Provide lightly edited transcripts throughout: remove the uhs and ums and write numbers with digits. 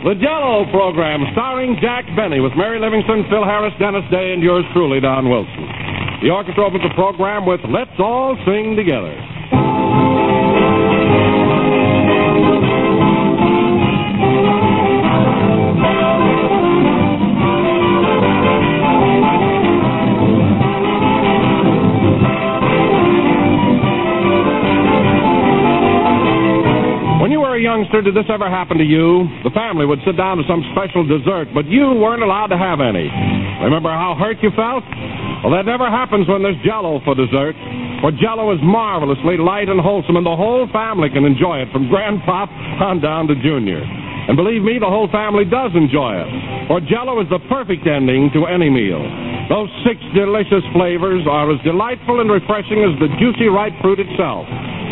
The Jell-O program, starring Jack Benny, with Mary Livingston, Phil Harris, Dennis Day, and yours truly, Don Wilson. The orchestra opens the program with Let's All Sing Together. Youngster, did this ever happen to you? The family would sit down to some special dessert, but you weren't allowed to have any. Remember how hurt you felt? Well, that never happens when there's Jell-O for dessert. For Jell-O is marvelously light and wholesome, and the whole family can enjoy it, from Grandpop on down to Junior. And believe me, the whole family does enjoy it. For Jell-O is the perfect ending to any meal. Those 6 delicious flavors are as delightful and refreshing as the juicy ripe fruit itself.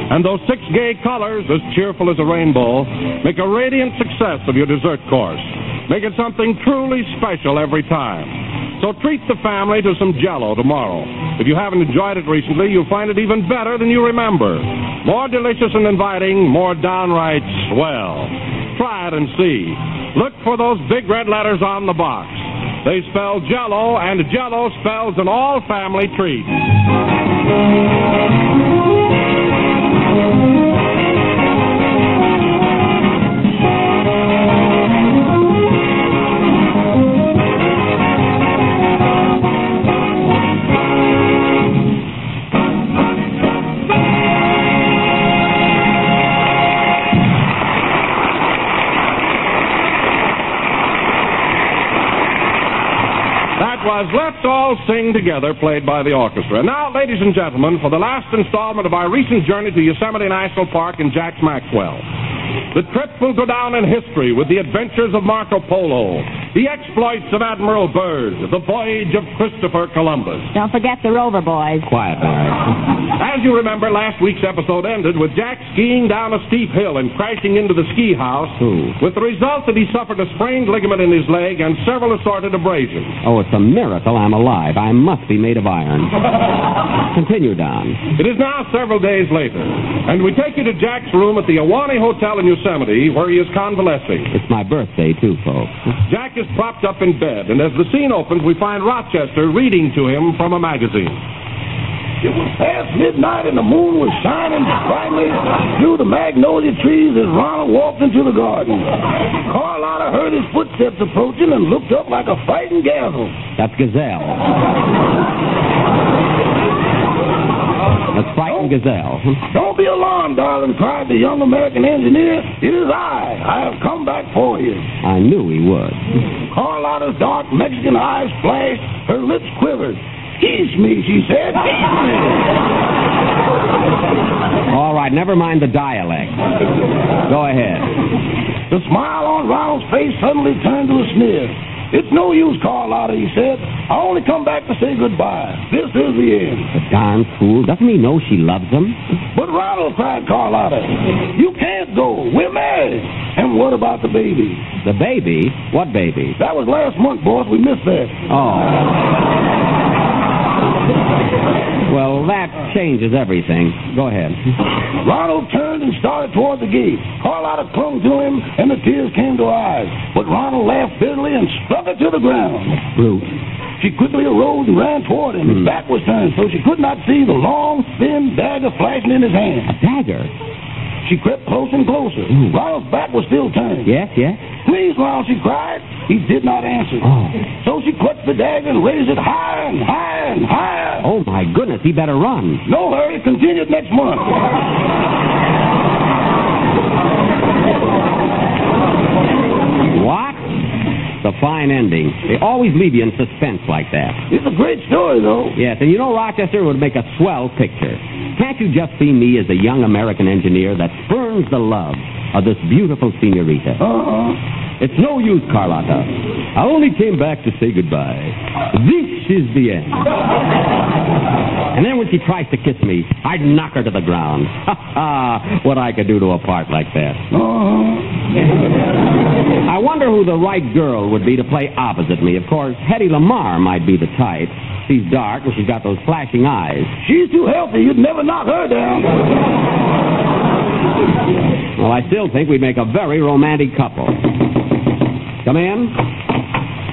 And those 6 gay colors, as cheerful as a rainbow, make a radiant success of your dessert course. Make it something truly special every time. So treat the family to some Jell-O tomorrow. If you haven't enjoyed it recently, you'll find it even better than you remember. More delicious and inviting, more downright swell. Try it and see. Look for those big red letters on the box. They spell Jell-O, and Jell-O spells an all-family treat. Was Let's All Sing Together, played by the orchestra. Now, ladies and gentlemen, for the last installment of our recent journey to Yosemite National Park and Jack Maxwell. The trip will go down in history with the adventures of Marco Polo, the exploits of Admiral Byrd, the voyage of Christopher Columbus. Don't forget the Rover Boys. Quiet, Mary. As you remember, last week's episode ended with Jack skiing down a steep hill and crashing into the ski house, with the result that he suffered a sprained ligament in his leg and several assorted abrasions. Oh, it's a miracle I'm alive. I must be made of iron. Continue, Don. It is now several days later, and we take you to Jack's room at the Ahwahnee Hotel in Yosemite, where he is convalescing. It's my birthday, too, folks. Jack is propped up in bed, and as the scene opens, we find Rochester reading to him from a magazine. It was past midnight and the moon was shining brightly through the magnolia trees as Ronald walked into the garden. Carlotta heard his footsteps approaching and looked up like a frightened gazelle. That's Gazelle. That's frightened Gazelle. Don't be alarmed, darling, cried the young American engineer. It is I have come back for you. I knew he would. Carlotta's dark Mexican eyes flashed, her lips quivered. Kiss me, she said. Kiss me. All right, never mind the dialect. Go ahead. The smile on Ronald's face suddenly turned to a sneer. It's no use, Carlotta, he said. I only come back to say goodbye. This is the end. The darn fool. Doesn't he know she loves him? But Ronald, cried Carlotta, you can't go. We're married. And what about the baby? The baby? What baby? That was last month, boss. We missed that. Oh. Well, that changes everything. Go ahead. Ronald turned and started toward the gate. Carlotta clung to him, and the tears came to her eyes. But Ronald laughed bitterly and struck her to the ground. Brute. She quickly arose and ran toward him. His back was turned, so she could not see the long, thin dagger flashing in his hand. A dagger? She crept close and closer. Ronald's back was still turned. Yes, yes? Please, Ronald, she cried. He did not answer. Oh. So she clutched the dagger and raised it higher and higher and higher. Oh, my goodness, he better run. No hurry, continued next month. What? The fine ending. They always leave you in suspense like that. It's a great story, though. Yes, and you know Rochester would make a swell picture. Can't you just see me as a young American engineer that spurns the love of this beautiful senorita? It's no use, Carlotta. I only came back to say goodbye. This is the end. And then when she tries to kiss me, I'd knock her to the ground. Ha ha! What I could do to a part like that. I wonder who the right girl would be to play opposite me. Of course, Hedy Lamarr might be the type. She's dark and she's got those flashing eyes. She's too healthy. You'd never knock her down. Well, I still think we'd make a very romantic couple. Come in.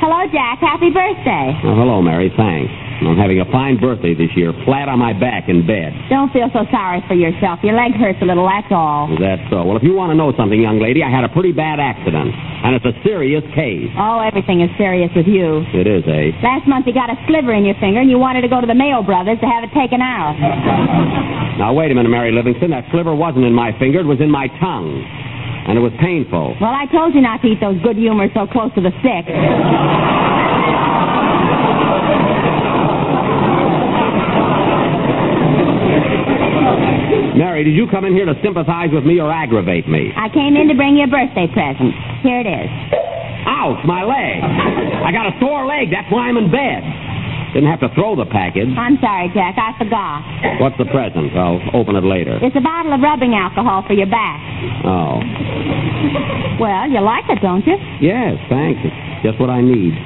Hello, Jack. Happy birthday. Oh, hello, Mary. Thanks. I'm having a fine birthday this year, flat on my back in bed. Don't feel so sorry for yourself. Your leg hurts a little, that's all. Is that so? Well, if you want to know something, young lady, I had a pretty bad accident, and it's a serious case. Oh, everything is serious with you. It is, eh? Last month you got a sliver in your finger, and you wanted to go to the Mayo Brothers to have it taken out. Now, wait a minute, Mary Livingston. That sliver wasn't in my finger. It was in my tongue, and it was painful. Well, I told you not to eat those good humors so close to the stick. Mary, did you come in here to sympathize with me or aggravate me? I came in to bring you a birthday present. Here it is. Ouch, my leg. I got a sore leg. That's why I'm in bed. Didn't have to throw the package. I'm sorry, Jack. I forgot. What's the present? I'll open it later. It's a bottle of rubbing alcohol for your back. Oh. Well, you like it, don't you? Yes, thanks. It's just what I need.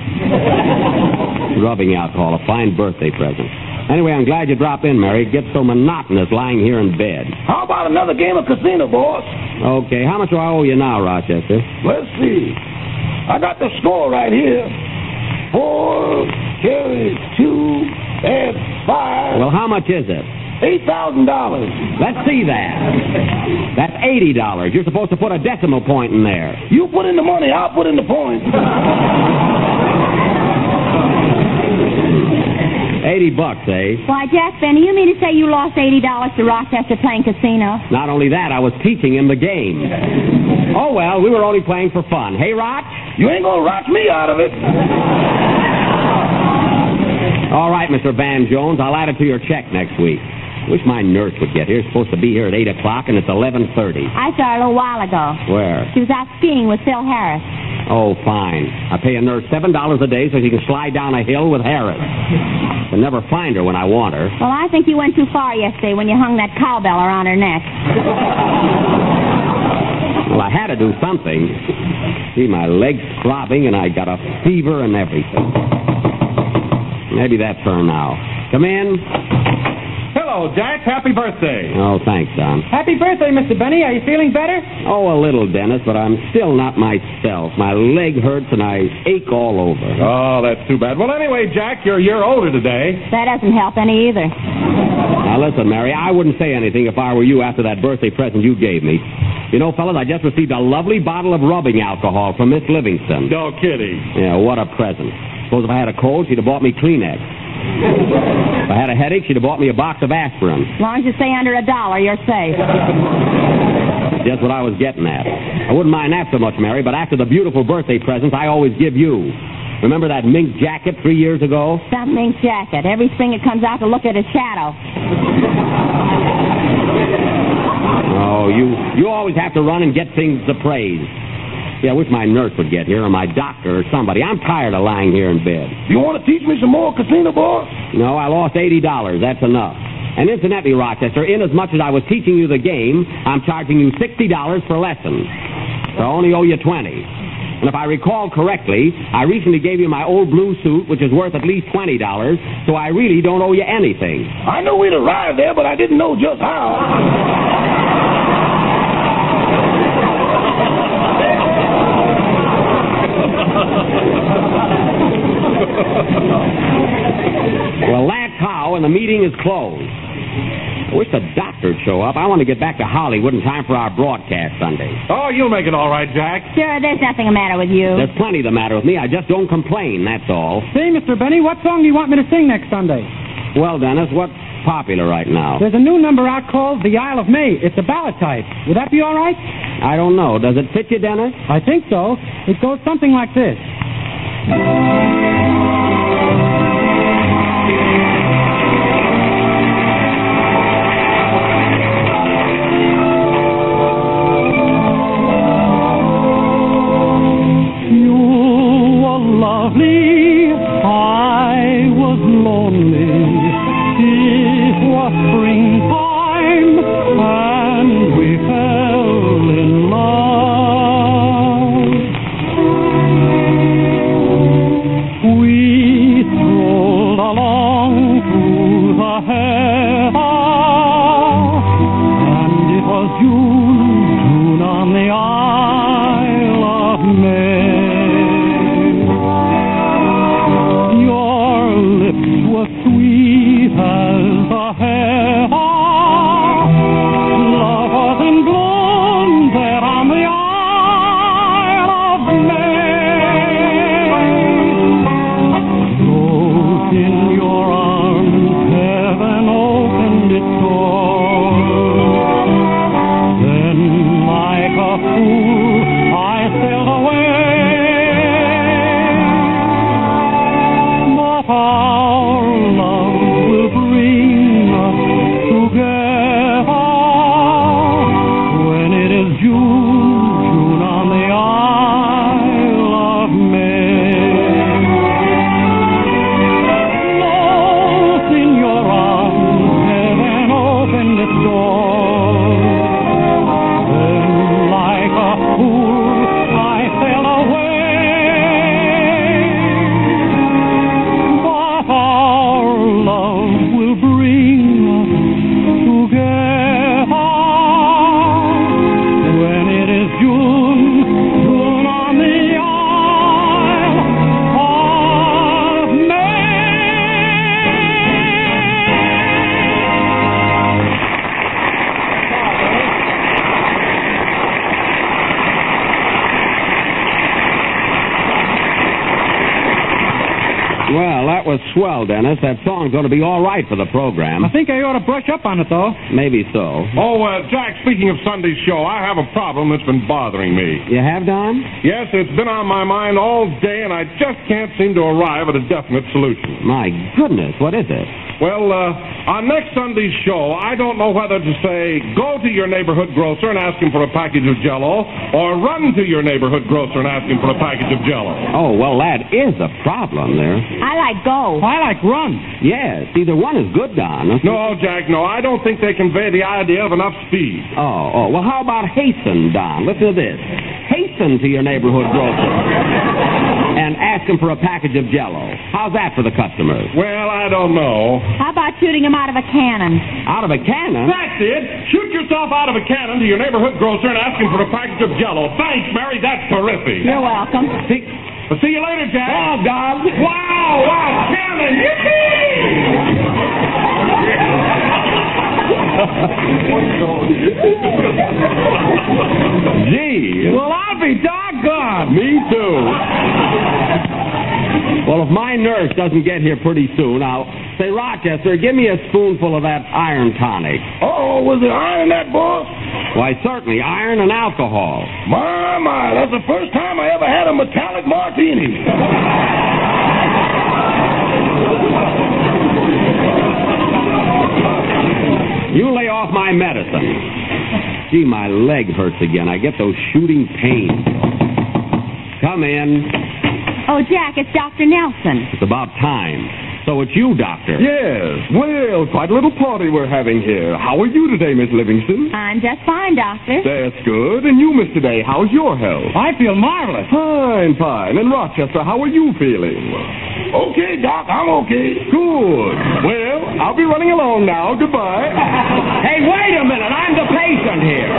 Rubbing alcohol, a fine birthday present. Anyway, I'm glad you dropped in, Mary. It gets so monotonous lying here in bed. How about another game of casino, boss? Okay, how much do I owe you now, Rochester? Let's see. I got the score right here. 4 carries 2 adds 5. Well, how much is it? $8,000. Let's see that. That's $80. You're supposed to put a decimal point in there. You put in the money, I'll put in the points. $80, eh? Why, Jack Benny, you mean to say you lost $80 to Rochester playing casino? Not only that, I was teaching him the game. Oh, well, we were only playing for fun. Hey, Roch? You ain't gonna rock me out of it. All right, Mr. Van Jones, I'll add it to your check next week. Wish my nurse would get here. She's supposed to be here at 8 o'clock, and it's 11:30. I saw her a little while ago. Where? She was out skiing with Phil Harris. Oh, fine. I pay a nurse $7 a day so she can slide down a hill with Harris. I'll never find her when I want her. Well, I think you went too far yesterday when you hung that cowbell around her neck. Well, I had to do something. See, my leg's throbbing, and I got a fever and everything. Maybe that's her now. Come in. Hello, Jack. Happy birthday. Oh, thanks, Don. Happy birthday, Mr. Benny. Are you feeling better? Oh, a little, Dennis, but I'm still not myself. My leg hurts, and I ache all over. Oh, that's too bad. Well, anyway, Jack, you're a year older today. That doesn't help any either. Now, listen, Mary, I wouldn't say anything if I were you after that birthday present you gave me. You know, fellas, I just received a lovely bottle of rubbing alcohol from Miss Livingston. No kidding. Yeah, what a present. Suppose if I had a cold, she'd have bought me Kleenex. If I had a headache, she'd have bought me a box of aspirin. As long as you stay under $1, you're safe. Just what I was getting at. I wouldn't mind that so much, Mary, but after the beautiful birthday presents I always give you. Remember that mink jacket 3 years ago? That mink jacket. Every spring it comes out to look at his shadow. Oh, you always have to run and get things to praise. Yeah, I wish my nurse would get here, or my doctor, or somebody. I'm tired of lying here in bed. You want to teach me some more casino, boss? No, I lost $80. That's enough. And incidentally, Rochester, inasmuch as I was teaching you the game, I'm charging you $60 per lesson. So I only owe you $20. And if I recall correctly, I recently gave you my old blue suit, which is worth at least $20, so I really don't owe you anything. I knew we'd arrive there, but I didn't know just how. Well, that's how, and the meeting is closed. I wish the doctor'd show up. I want to get back to Hollywood in time for our broadcast Sunday. Oh, you'll make it all right, Jack. Sure, there's nothing the matter with you. There's plenty the matter with me. I just don't complain, that's all. Say, Mr. Benny, what song do you want me to sing next Sunday? Well, Dennis, what's popular right now? There's a new number out called The Isle of May. It's a ballad type. Would that be all right? I don't know. Does it fit you, Dennis? I think so. It goes something like this. Lovely, I was lonely. It was springtime, and we fell in love. was swell, Dennis. That song's going to be all right for the program. I think I ought to brush up on it, though. Maybe so. Oh, Jack, speaking of Sunday's show, I have a problem that's been bothering me. You have, Don? Yes, it's been on my mind all day, and I just can't seem to arrive at a definite solution. My goodness, what is it? Well, on next Sunday's show, I don't know whether to say, go to your neighborhood grocer and ask him for a package of Jell-O, or run to your neighborhood grocer and ask him for a package of Jell-O. Oh, well, that is a problem there. I like go. I like run. Yes, either one is good, Don. No, Jack, no, I don't think they convey the idea of enough speed. Oh, well, how about hasten, Don? Listen to this. Hasten to your neighborhood grocer and ask him for a package of Jell-O. How's that for the customers? Well, I don't know. How about shooting him out of a cannon? Out of a cannon? That's it. Shoot yourself out of a cannon to your neighborhood grocer and ask him for a package of Jell-O. Thanks, Mary. That's terrific. You're welcome. See you later, Jack. Oh, God. Wow, cannon. Gee. Well, I'll be doggone. Me too. Well, if my nurse doesn't get here pretty soon, I'll say, Rochester, give me a spoonful of that iron tonic. Oh, was there iron in that, boss? Why, certainly, iron and alcohol. My, that's the first time I ever had a metallic martini. You lay off my medicine. Gee, my leg hurts again. I get those shooting pains. Come in. Oh, Jack, it's Dr. Nelson. It's about time. So it's you, Doctor. Yes. Well, quite a little party we're having here. How are you today, Miss Livingston? I'm just fine, Doctor. That's good. And you, Mr. Day, how's your health? I feel marvelous. Fine. And Rochester, how are you feeling? Okay, Doc, I'm okay. Good. Well, I'll be running along now. Goodbye. Hey, wait a minute. I'm the patient here.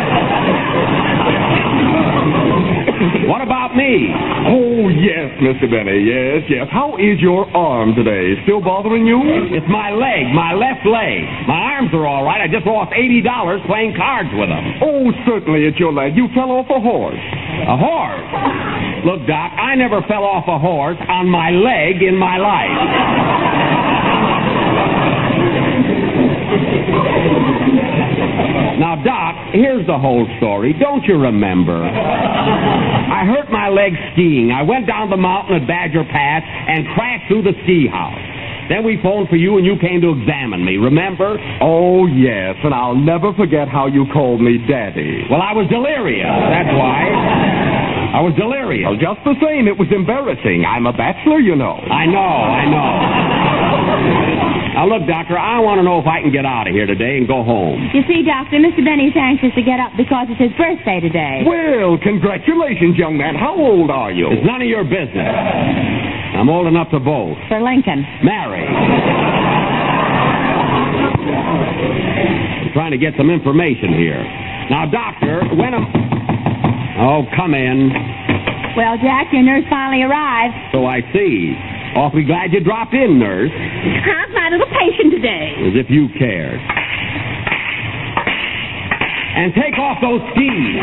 What about me? Oh, yes, Mr. Benny. Yes. How is your arm today? Still bothering you? It's my leg, my left leg. My arms are all right. I just lost $80 playing cards with them. Oh, certainly it's your leg. You fell off a horse. A horse? Look, Doc, I never fell off a horse on my leg in my life. Now, Doc, here's the whole story. Don't you remember? I hurt my leg skiing. I went down the mountain at Badger Pass and crashed through the ski house. Then we phoned for you, and you came to examine me, remember? Oh, yes, and I'll never forget how you called me Daddy. Well, I was delirious. That's why. I was delirious. Well, just the same, it was embarrassing. I'm a bachelor, you know. I know. Now, look, Doctor, I want to know if I can get out of here today and go home. You see, Doctor, Mr. Benny's anxious to get up because it's his birthday today. Well, congratulations, young man. How old are you? It's none of your business. I'm old enough to vote. For Lincoln. Marry. I'm trying to get some information here. Now, Doctor, when am... Oh, come in. Well, Jack, your nurse finally arrived. So I see. Awfully glad you dropped in, nurse. How's my little patient today? As if you cared. And take off those skis.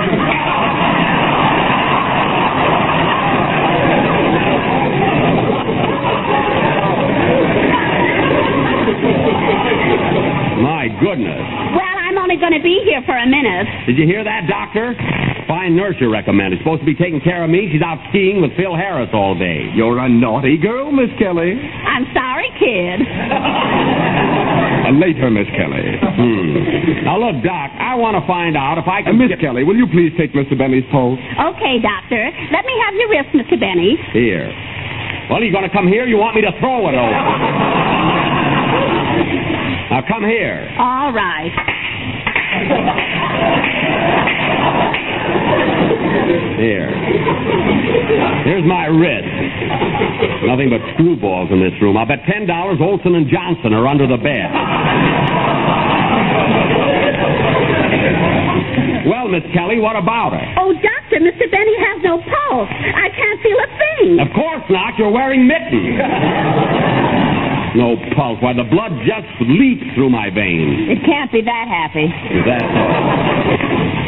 My goodness. Well, I'm only going to be here for a minute. Did you hear that, Doctor? Fine nurse you recommended. Supposed to be taking care of me. She's out skiing with Phil Harris all day. You're a naughty girl, Miss Kelly. I'm sorry, kid. Later, Miss Kelly. Now, look, Doc, I want to find out if I can... Miss Kelly, will you please take Mr. Benny's pulse? Okay, Doctor. Let me have your wrist, Mr. Benny. Here. Well, you going to come here? You want me to throw it over? Now, come here. All right. Here. Here's my wrist. Nothing but screwballs in this room. I'll bet $10 Olson and Johnson are under the bed. Well, Miss Kelly, what about her? Oh, Doctor, Mr. Benny has no pulse. I can't feel a thing. Of course not. You're wearing mittens. No pulse. Why, the blood just leaks through my veins. It can't be that happy. Is that so?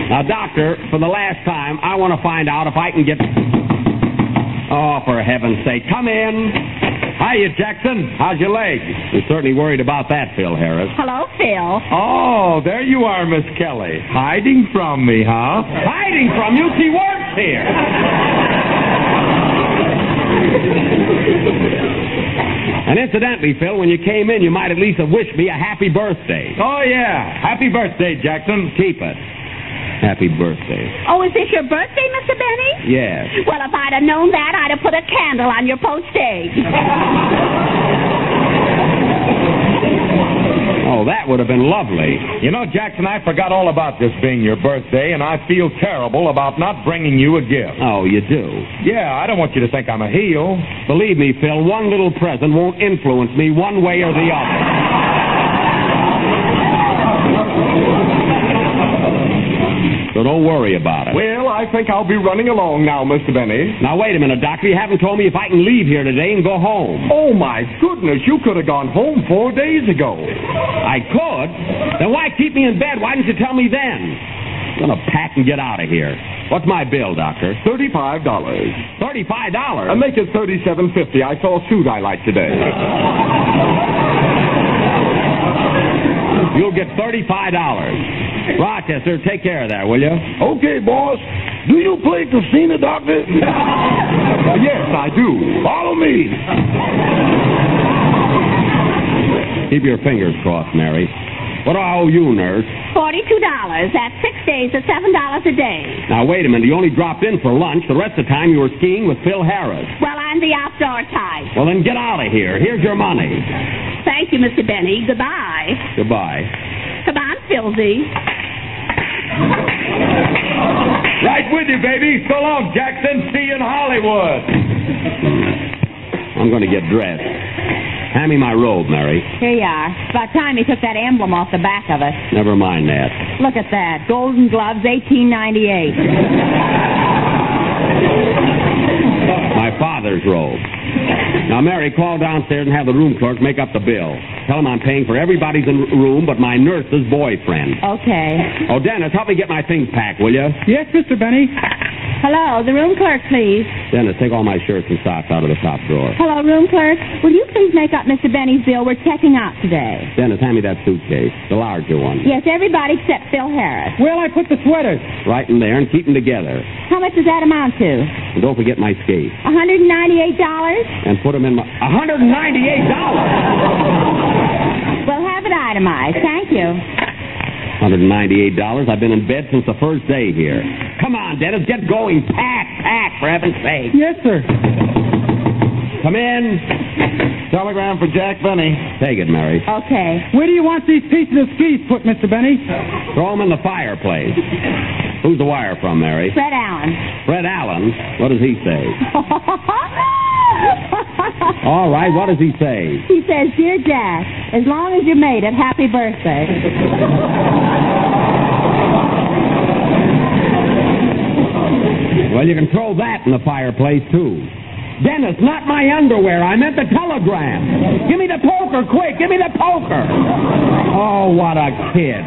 Now, Doctor, for the last time, I want to find out if I can get... Oh, for heaven's sake, come in. Hiya, Jackson. How's your leg? You're certainly worried about that, Phil Harris. Hello, Phil. Oh, there you are, Miss Kelly. Hiding from me, huh? Hiding from you? She works here. And incidentally, Phil, when you came in, you might at least have wished me a happy birthday. Oh, yeah. Happy birthday, Jackson. Keep it. Happy birthday. Oh, is this your birthday, Mr. Benny? Yes. Well, if I'd have known that, I'd have put a candle on your post-age. Oh, that would have been lovely. You know, Jackson, I forgot all about this being your birthday, and I feel terrible about not bringing you a gift. Oh, you do? Yeah, I don't want you to think I'm a heel. Believe me, Phil, one little present won't influence me one way or the other. So don't worry about it. Well, I think I'll be running along now, Mr. Benny. Now, wait a minute, Doctor. You haven't told me if I can leave here today and go home. Oh, my goodness. You could have gone home 4 days ago. I could? Then why keep me in bed? Why didn't you tell me then? I'm going to pack and get out of here. What's my bill, Doctor? $35. $35? Make it $37.50. I saw a suit I like today. You'll get $35. Rochester, take care of that, will you? Okay, boss. Do you play casino, Doctor? Yes, I do. Follow me. Keep your fingers crossed, Mary. What do I owe you, nurse? $42. That's 6 days at $7 a day. Now, wait a minute. You only dropped in for lunch. The rest of the time you were skiing with Phil Harris. Well, I'm the outdoor type. Well, then get out of here. Here's your money. Thank you, Mr. Benny. Goodbye. Goodbye. Come on, Philzy. Right with you, baby. So long, Jackson. See you in Hollywood. I'm going to get dressed. Hand me my robe, Mary. Here you are. It's about time you took that emblem off the back of it. Never mind that. Look at that. Golden Gloves, 1898. My father's robe. Now, Mary, call downstairs and have the room clerk make up the bill. Tell him I'm paying for everybody's room but my nurse's boyfriend. Okay. Oh, Dennis, help me get my things packed, will you? Yes, Mr. Benny. Hello, the room clerk, please. Dennis, take all my shirts and socks out of the top drawer. Hello, room clerk. Will you please make up Mr. Benny's bill? We're checking out today. Dennis, hand me that suitcase, the larger one. Yes, everybody except Phil Harris. Where'll I put the sweaters? Right in there and keep them together. How much does that amount to? And don't forget my skates. $198? And put them in my... $198? We'll have it itemized. Thank you. $198. I've been in bed since the first day here. Come on, Dennis, get going. Pack, for heaven's sake. Yes, sir. Come in. Telegram for Jack Benny. Take it, Mary. Okay. Where do you want these pieces of skis put, Mr. Benny? Throw them in the fireplace. Who's the wire from, Mary? Fred Allen. Fred Allen? What does he say? All right, what does he say? He says, Dear Jack, as long as you made it, happy birthday. Well, you can throw that in the fireplace, too. Dennis, not my underwear. I meant the telegram. Give me the poker, quick. Give me the poker. Oh, what a kid.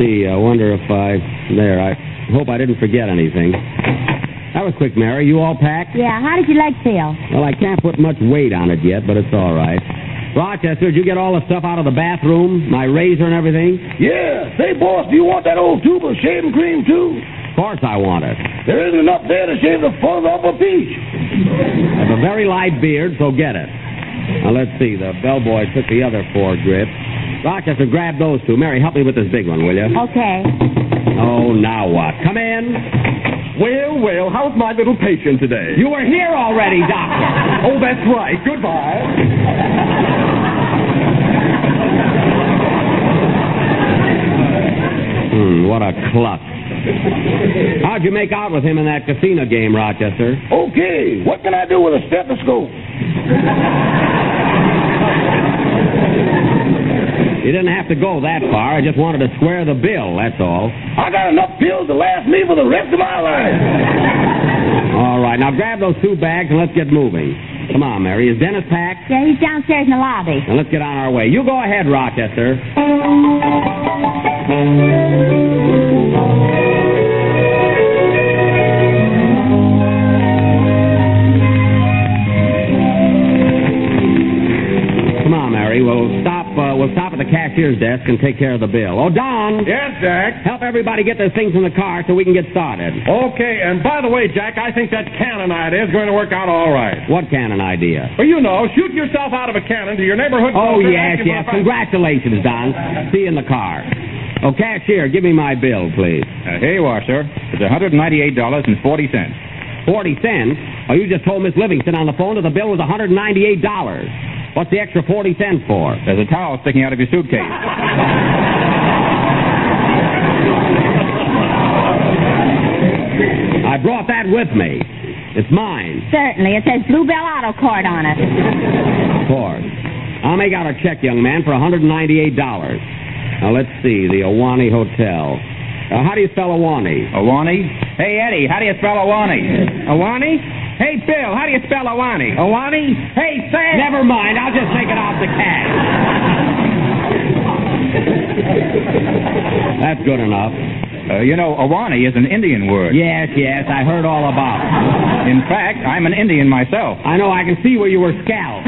see. I wonder if I... There, I hope I didn't forget anything. That was quick, Mary. You all packed? Yeah, how did your leg feel? Well, I can't put much weight on it yet, but it's all right. Rochester, did you get all the stuff out of the bathroom? My razor and everything? Yeah. Say, boss, do you want that old tube of shaving cream, too? Of course I want it. There isn't enough there to shave the fuzz off a peach. I have a very light beard, so get it. Now, let's see. The bellboy took the other 4 grips. Rochester, grab those 2. Mary, help me with this big one, will you? Okay. Oh, now what? Come in. Well, how's my little patient today? You were here already, Doctor. Oh, that's right. Goodbye. What a klutz. How'd you make out with him in that casino game, Rochester? Okay, what can I do with a stethoscope? You didn't have to go that far. I just wanted to square the bill, that's all. I got enough pills to last me for the rest of my life. All right, now grab those 2 bags and let's get moving. Come on, Mary. Is Dennis packed? Yeah, he's downstairs in the lobby. Now let's get on our way. You go ahead, Rochester. Come on, Mary. We'll stop at the cashier's desk and take care of the bill. Oh, Don. Yes, Jack? Help everybody get their things in the car so we can get started. Okay, and by the way, Jack, I think that cannon idea is going to work out all right. What cannon idea? Well, you know, shoot yourself out of a cannon to your neighborhood... Oh, grocer, yes, asking for yes. a price. Congratulations, Don. See you in the car. Oh, cashier, give me my bill, please. Here you are, sir. It's $198.40. 40 cents? Oh, you just told Miss Livingston on the phone that the bill was $198. What's the extra 40 cents for? There's a towel sticking out of your suitcase. I brought that with me. It's mine. Certainly. It says Bluebell Auto Court on it. Of course. I'll make out a check, young man, for $198. Now, let's see. The Awani Hotel. How do you spell Awani? Awani? Hey, Eddie, how do you spell Awani? Awani? Hey, Bill, how do you spell Awani? Awani? Hey, Sam! Never mind. I'll just take it off the cash. That's good enough. You know, Awani is an Indian word. Yes, I heard all about it. In fact, I'm an Indian myself. I know. I can see where you were scalped.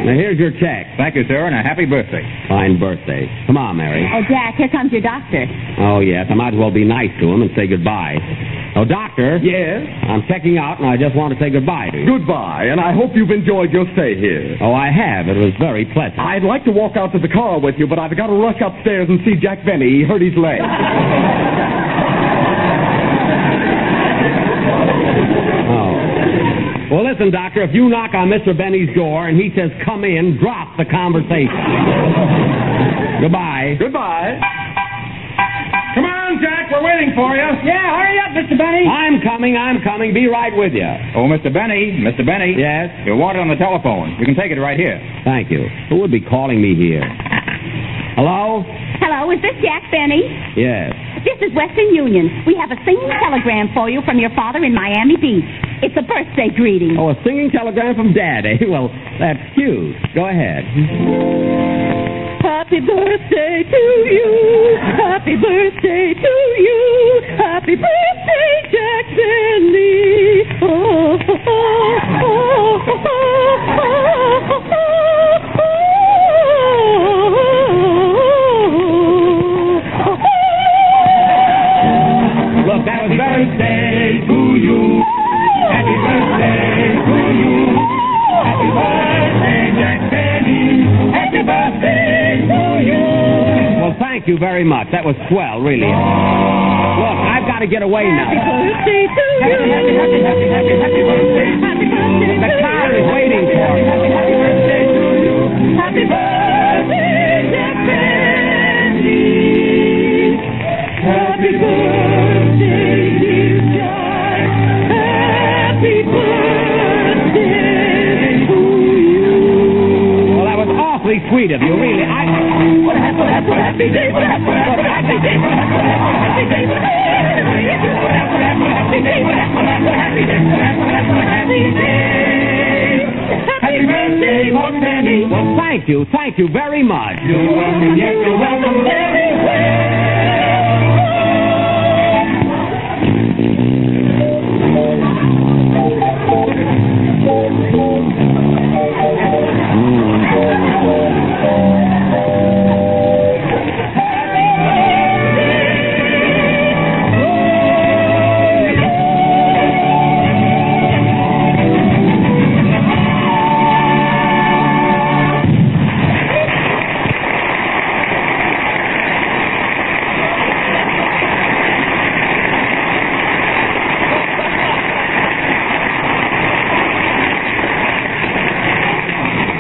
Now, here's your check. Thank you, sir, and a happy birthday. Fine birthday. Come on, Mary. Oh, Jack, here comes your doctor. Oh, yes. I might as well be nice to him and say goodbye. Oh, doctor. Yes? I'm checking out, and I just want to say goodbye to you. Goodbye, and I hope you've enjoyed your stay here. Oh, I have. It was very pleasant. I'd like to walk out to the car with you, but I've got to rush upstairs and see Jack Benny. He hurt his leg. Well, listen, Doctor, if you knock on Mr. Benny's door and he says, come in, drop the conversation. Goodbye. Goodbye. Come on, Jack, we're waiting for you. Yeah, hurry up, Mr. Benny. I'm coming. Be right with you. Oh, Mr. Benny. Yes? You're wanted on the telephone. You can take it right here. Thank you. Who would be calling me here? Hello? Hello, is this Jack Benny? Yes. This is Western Union. We have a singing telegram for you from your father in Miami Beach. It's a birthday greeting. Oh, a singing telegram from Dad, eh? Well, that's cute. Go ahead. Happy birthday to you. Happy birthday to you. Happy birthday, Jack Benny. Oh, oh, oh, oh, oh, oh, oh. Look, that was very... Birthday to you. Happy birthday to you. Happy birthday, Jack Benny. Happy birthday to you. Well, thank you very much. That was swell, really. Look, I've got to get away now. Happy birthday to you. Happy birthday. Happy birthday. The car is waiting for me. Happy birthday to you. Happy birthday, Jack Benny. Happy birthday, dear Jack. Happy birthday to you. Well, that was awful. awfully sweet of you, really. What a happy day, what a happy day, what a happy day, what a happy day, what a happy day, what a happy day. Happy birthday, Pork Benny. Well, thank you very much. You're welcome, yes, you're welcome very well.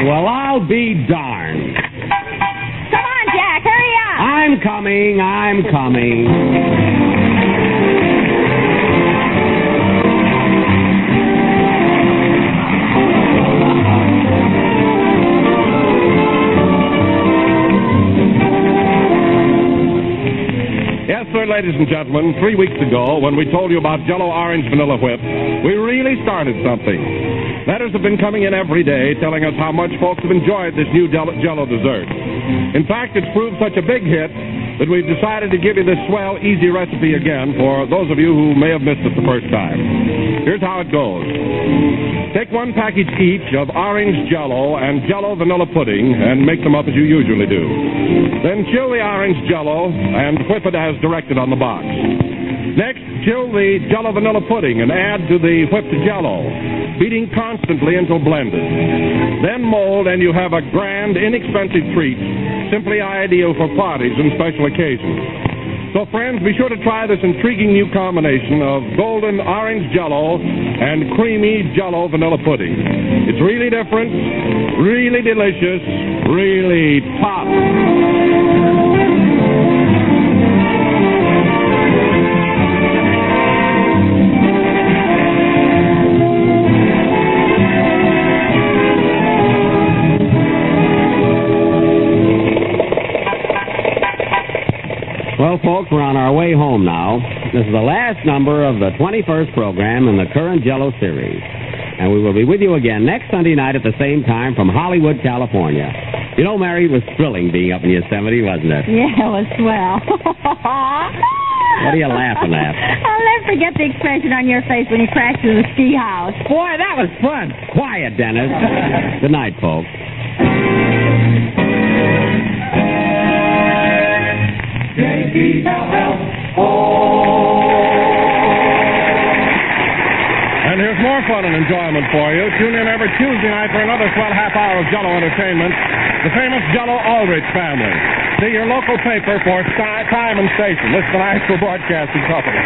Well, I'll be darned. Come on, Jack, hurry up. I'm coming. Yes, sir, ladies and gentlemen, 3 weeks ago, when we told you about Jell-O Orange Vanilla Whip, we really started something. Letters have been coming in every day telling us how much folks have enjoyed this new Jell-O dessert. In fact, it's proved such a big hit that we've decided to give you this swell, easy recipe again for those of you who may have missed it the first time. Here's how it goes. Take 1 package each of orange Jell-O and Jell-O vanilla pudding and make them up as you usually do. Then chill the orange Jell-O and whip it as directed on the box. Next, chill the Jell-O vanilla pudding and add to the whipped Jell-O, beating constantly until blended. Then mold and you have a grand, inexpensive treat, simply ideal for parties and special occasions. So, friends, be sure to try this intriguing new combination of golden orange Jell-O and creamy Jell-O vanilla pudding. It's really different, really delicious, really top. Well, folks, we're on our way home now. This is the last number of the 21st program in the current Jell-O series. And we will be with you again next Sunday night at the same time from Hollywood, California. You know, Mary, it was thrilling being up in Yosemite, wasn't it? Yeah, it was swell. What are you laughing at? I'll never forget the expression on your face when you crashed through the ski house. Boy, that was fun. Quiet, Dennis. Good night, folks. And here's more fun and enjoyment for you. Tune in every Tuesday night for another swell half hour of Jell-O entertainment. The famous Jell-O Ulrich family. See your local paper for time and station. This is the National Broadcasting Company.